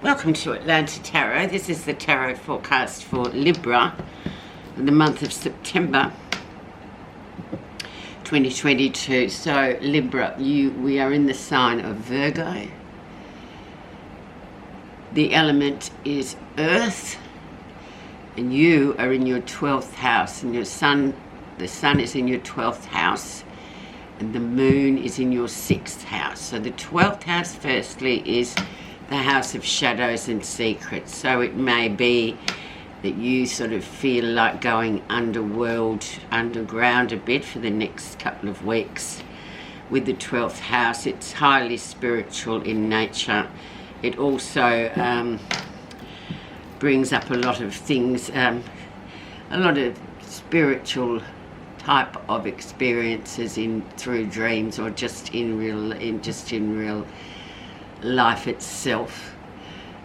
Welcome to Atlanta Tarot. This is the tarot forecast for Libra in the month of September 2022. So Libra, we are in the sign of Virgo. The element is earth, and you are in your 12th house, and the sun is in your 12th house, and the moon is in your 6th house. So the 12th house firstly is the house of shadows and secrets. So it may be that you sort of feel like going underground a bit for the next couple of weeks with the 12th house. It's highly spiritual in nature. It also brings up a lot of things, a lot of spiritual type of experiences through dreams, or just in real life itself.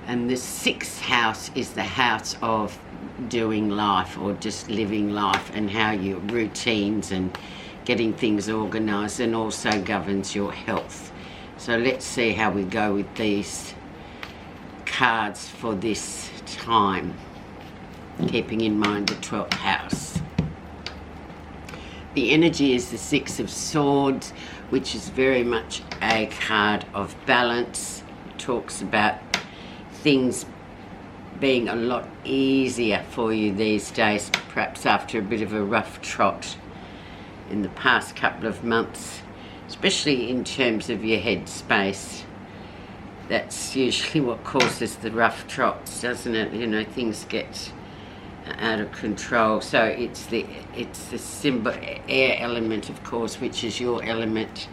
And the 6th house is the house of doing life, or just living life, and how your routines and getting things organized, and also governs your health. So let's see how we go with these cards for this time, keeping in mind the 12th house. The energy is the 6 of Swords, which is very much a card of balance. It talks about things being a lot easier for you these days, perhaps after a bit of a rough trot in the past couple of months, especially in terms of your head space. That's usually what causes the rough trots, doesn't it? You know, things get out of control. So it's the symbol air element, of course, which is your element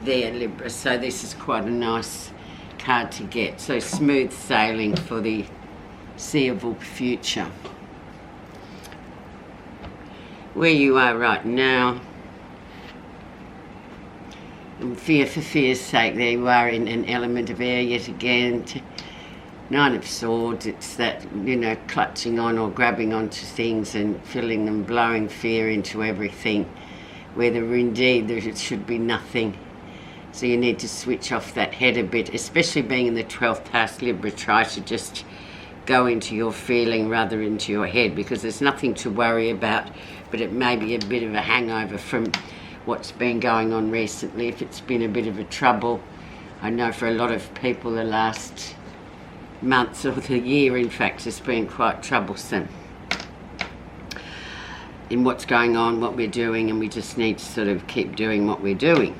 there, Libra. So this is quite a nice card to get. So smooth sailing for the seeable future. Where you are right now, and for fear's sake, there you are in an element of air yet again. 9 of Swords, it's that, you know, clutching on or grabbing onto things and filling them, blowing fear into everything, where indeed there should be nothing. So you need to switch off that head a bit, especially being in the 12th house, Libra. Try to just go into your feeling rather into your head, because there's nothing to worry about, but it may be a bit of a hangover from what's been going on recently. If it's been a bit of a trouble, I know for a lot of people the last months, or the year in fact, has been quite troublesome in what's going on, what we're doing, and we just need to sort of keep doing what we're doing.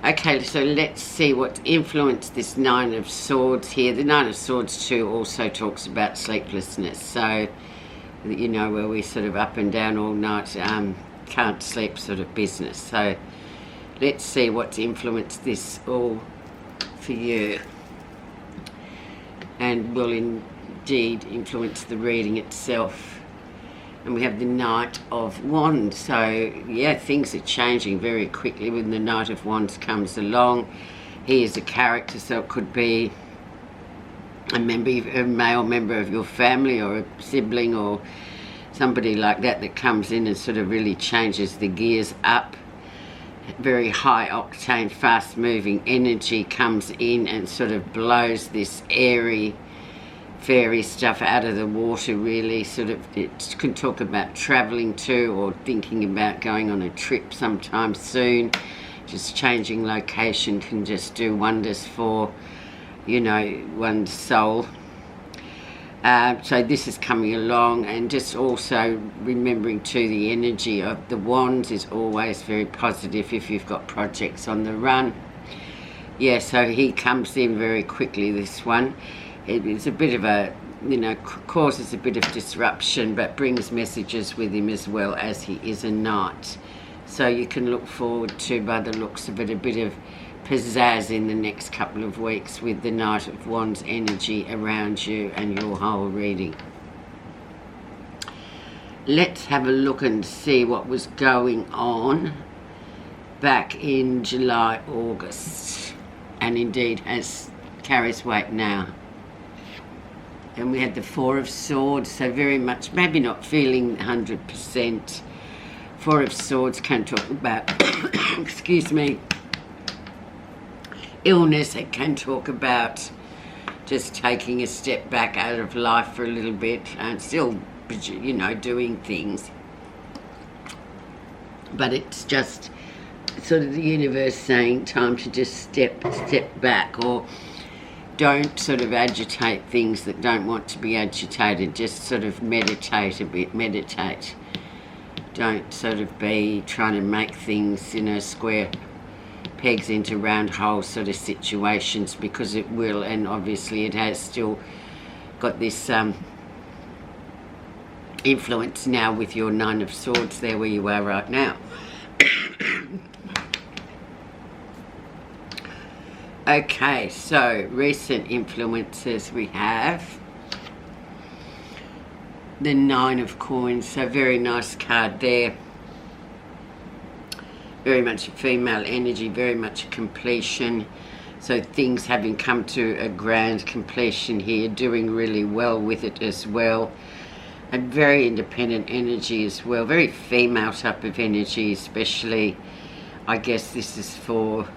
Okay, so let's see what influenced this 9 of Swords here. The 9 of Swords too also talks about sleeplessness, so you know, where we sort of up and down all night, can't sleep sort of business. So let's see what's influenced this all for you, and will indeed influence the reading itself. And we have the Knight of Wands. So yeah, things are changing very quickly when the Knight of Wands comes along. He is a character, so it could be a male member of your family, or a sibling, or somebody like that comes in and sort of really changes the gears up. Very high octane, fast moving energy comes in and sort of blows this airy, fairy stuff out of the water, really. Sort of, it can talk about travelling too, or thinking about going on a trip sometime soon. Just changing location can just do wonders for, you know, one's soul. So this is coming along, and just also remembering too, the energy of the Wands is always very positive if you've got projects on the run. Yeah, so he comes in very quickly, this one. It is a bit of a, you know, causes a bit of disruption, but brings messages with him as well, as he is a knight. So you can look forward to, by the looks of it, a bit of pizzazz in the next couple of weeks with the Knight of Wands energy around you and your whole reading. Let's have a look and see what was going on back in July, August, and indeed carries weight now. And we had the 4 of Swords, so very much, maybe not feeling 100%. 4 of Swords can talk about, excuse me, illness. It can talk about just taking a step back out of life for a little bit, and still, you know, doing things. But it's just sort of the universe saying time to just step back, or don't sort of agitate things that don't want to be agitated. Just sort of meditate a bit, meditate. Don't sort of be trying to make things, you know, square pegs into round holes sort of situations, because it will, and obviously it has still got this influence now with your Nine of Swords there where you are right now. Okay, so recent influences, we have the Nine of Coins, so very nice card there. Very much a female energy, very much a completion. So things having come to a grand completion here, doing really well with it as well. A very independent energy as well, very female type of energy, especially, I guess this is for,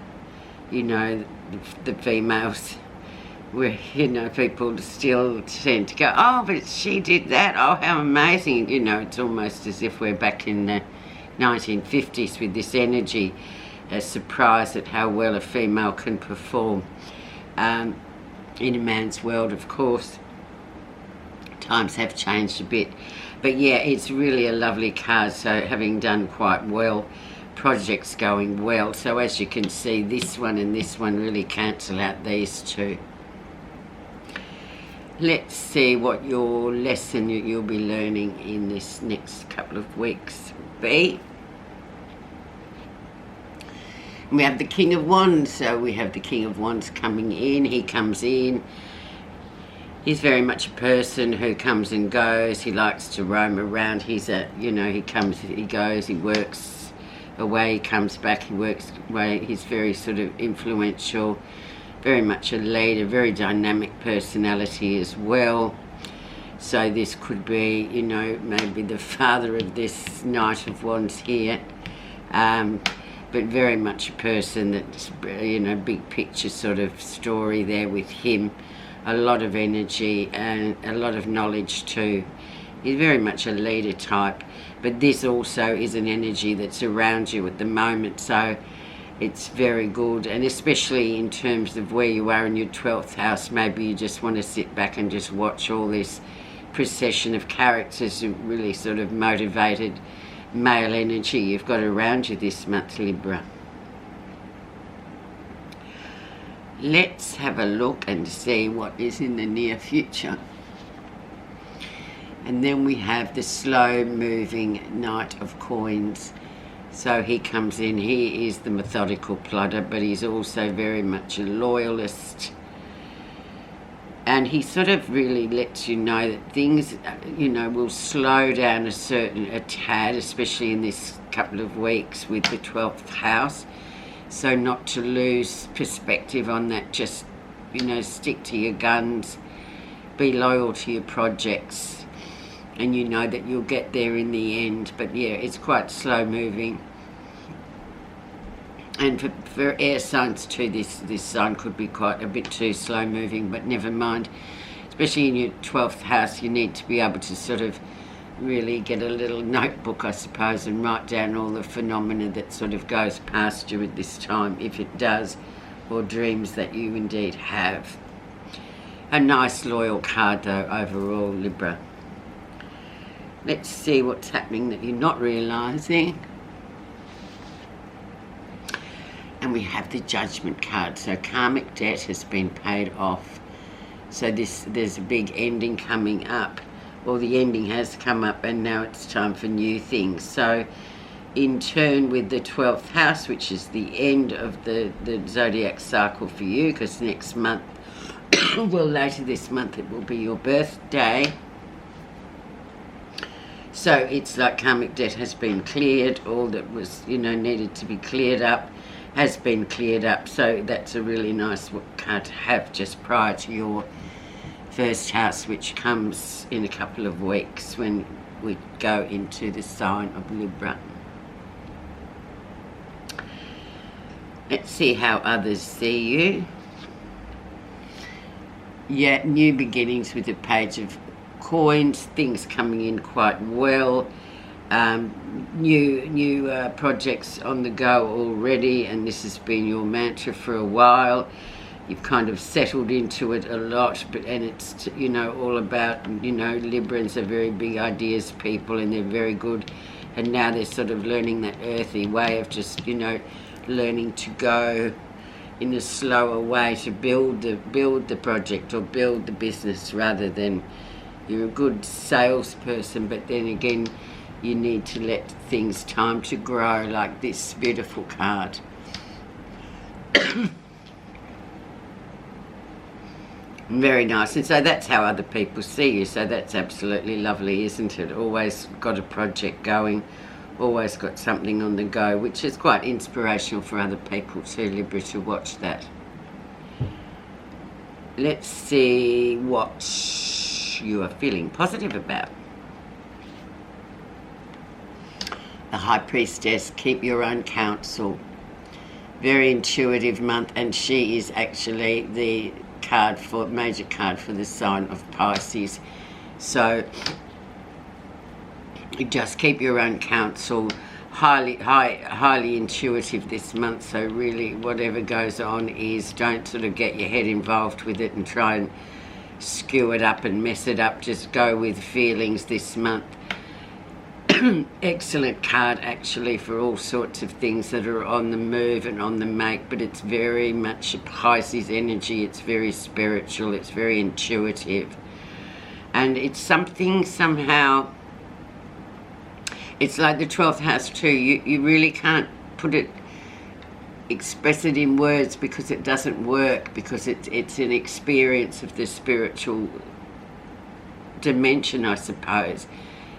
you know, the females, where, you know, people still tend to go, oh, but she did that, oh, how amazing. You know, it's almost as if we're back in the 1950s with this energy, a surprise at how well a female can perform in a man's world. Of course, times have changed a bit, but yeah, it's really a lovely card. So having done quite well, projects going well. So as you can see, this one and this one really cancel out these two. Let's see what your lesson you'll be learning in this next couple of weeks be. We have the King of Wands, so we have the King of Wands coming in. He comes in. He's very much a person who comes and goes. He likes to roam around. He's a, you know, he comes, he goes, he works away, he comes back, he works away. He's very sort of influential, very much a leader, very dynamic personality as well. So this could be, you know, maybe the father of this Knight of Wands here, but very much a person that's, you know, big picture sort of story there with him. A lot of energy and a lot of knowledge too. He's very much a leader type, but this also is an energy that's around you at the moment, so it's very good. And especially in terms of where you are in your 12th house, maybe you just want to sit back and just watch all this procession of characters, really sort of motivated male energy you've got around you this month, Libra. Let's have a look and see what is in the near future. And then we have the slow moving Knight of Coins. So he comes in, he is the methodical plodder, but he's also very much a loyalist. And he sort of really lets you know that things, you know, will slow down a tad, especially in this couple of weeks with the 12th house. So not to lose perspective on that, just, you know, stick to your guns, be loyal to your projects, and you know that you'll get there in the end. But yeah, it's quite slow moving. And for air signs too, this sign could be quite a bit too slow moving, but never mind. Especially in your 12th house, you need to be able to sort of really get a little notebook, I suppose, and write down all the phenomena that sort of goes past you at this time, if it does, or dreams that you indeed have. A nice loyal card though overall, Libra. Let's see what's happening that you're not realising. And we have the Judgment card. So karmic debt has been paid off. So there's a big ending coming up. Well, the ending has come up and now it's time for new things. So in turn with the 12th house, which is the end of the zodiac cycle for you, because next month, well, later this month, it will be your birthday. So it's like karmic debt has been cleared. All that was, you know, needed to be cleared up has been cleared up. So that's a really nice card to have just prior to your first house, which comes in a couple of weeks when we go into the sign of Libra. Let's see how others see you. Yeah, new beginnings with the Page of Coins, things coming in quite well. New projects on the go already, and this has been your mantra for a while. You've kind of settled into it a lot, and it's, you know, all about, you know, Librans are very big ideas people, and they're very good, and now they're sort of learning that earthy way of just, you know, learning to go in a slower way to build the project or build the business, rather than you're a good salesperson, but then again you need to let things time to grow, like this beautiful card. Very nice. And so that's how other people see you, so that's absolutely lovely, isn't it? Always got a project going, always got something on the go, which is quite inspirational for other people too, Libra, to watch that. Let's see what you are feeling positive about. The High Priestess, keep your own counsel. Very intuitive month, and she is actually the major card for the sign of Pisces. So just keep your own counsel. Highly intuitive this month, so really whatever goes on is, don't sort of get your head involved with it and try and skew it up and mess it up. Just go with feelings this month. Excellent card actually for all sorts of things that are on the move and on the make, but it's very much a Pisces energy. It's very spiritual, it's very intuitive, and it's something somehow, it's like the 12th house too. You really can't express it in words because it doesn't work, because it's an experience of the spiritual dimension, I suppose.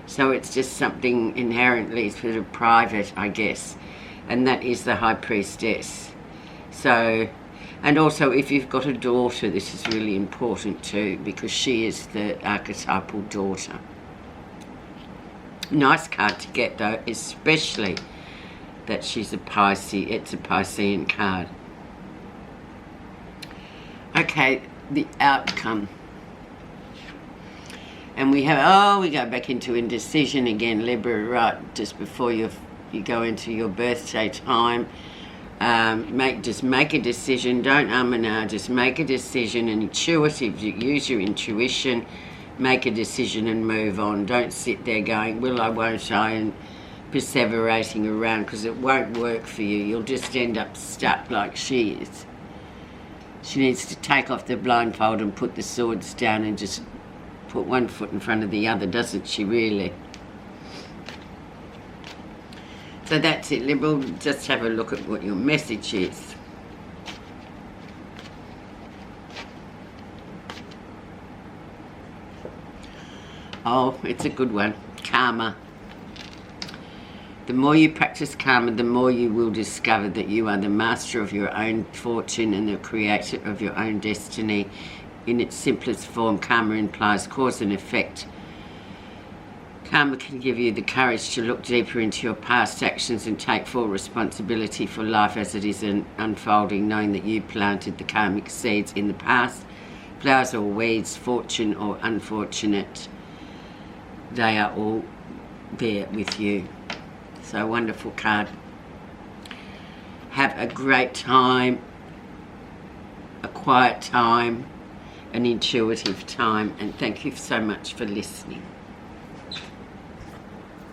So it's just something inherently sort of private, I guess, and that is the High Priestess. So, and also if you've got a daughter, this is really important too, because she is the archetypal daughter. Nice card to get though, especially that she's a Pisces. It's a Piscean card. Okay, the outcome. And we have, we go back into indecision again, Libra, right, just before you go into your birthday time. Just make a decision, don't and ah, just make a decision, and intuitive, use your intuition, make a decision and move on. Don't sit there going, will I, won't I, and perseverating around, because it won't work for you. You'll just end up stuck like she is. She needs to take off the blindfold and put the swords down and just put one foot in front of the other, doesn't she, really? So that's it, Liberal. Just have a look at what your message is. Oh, it's a good one. Karma. The more you practice karma, the more you will discover that you are the master of your own fortune and the creator of your own destiny. In its simplest form, karma implies cause and effect. Karma can give you the courage to look deeper into your past actions and take full responsibility for life as it is unfolding, knowing that you planted the karmic seeds in the past. Flowers or weeds, fortune or unfortunate, they are all there with you. So a wonderful card. Have a great time, a quiet time, an intuitive time, and thank you so much for listening.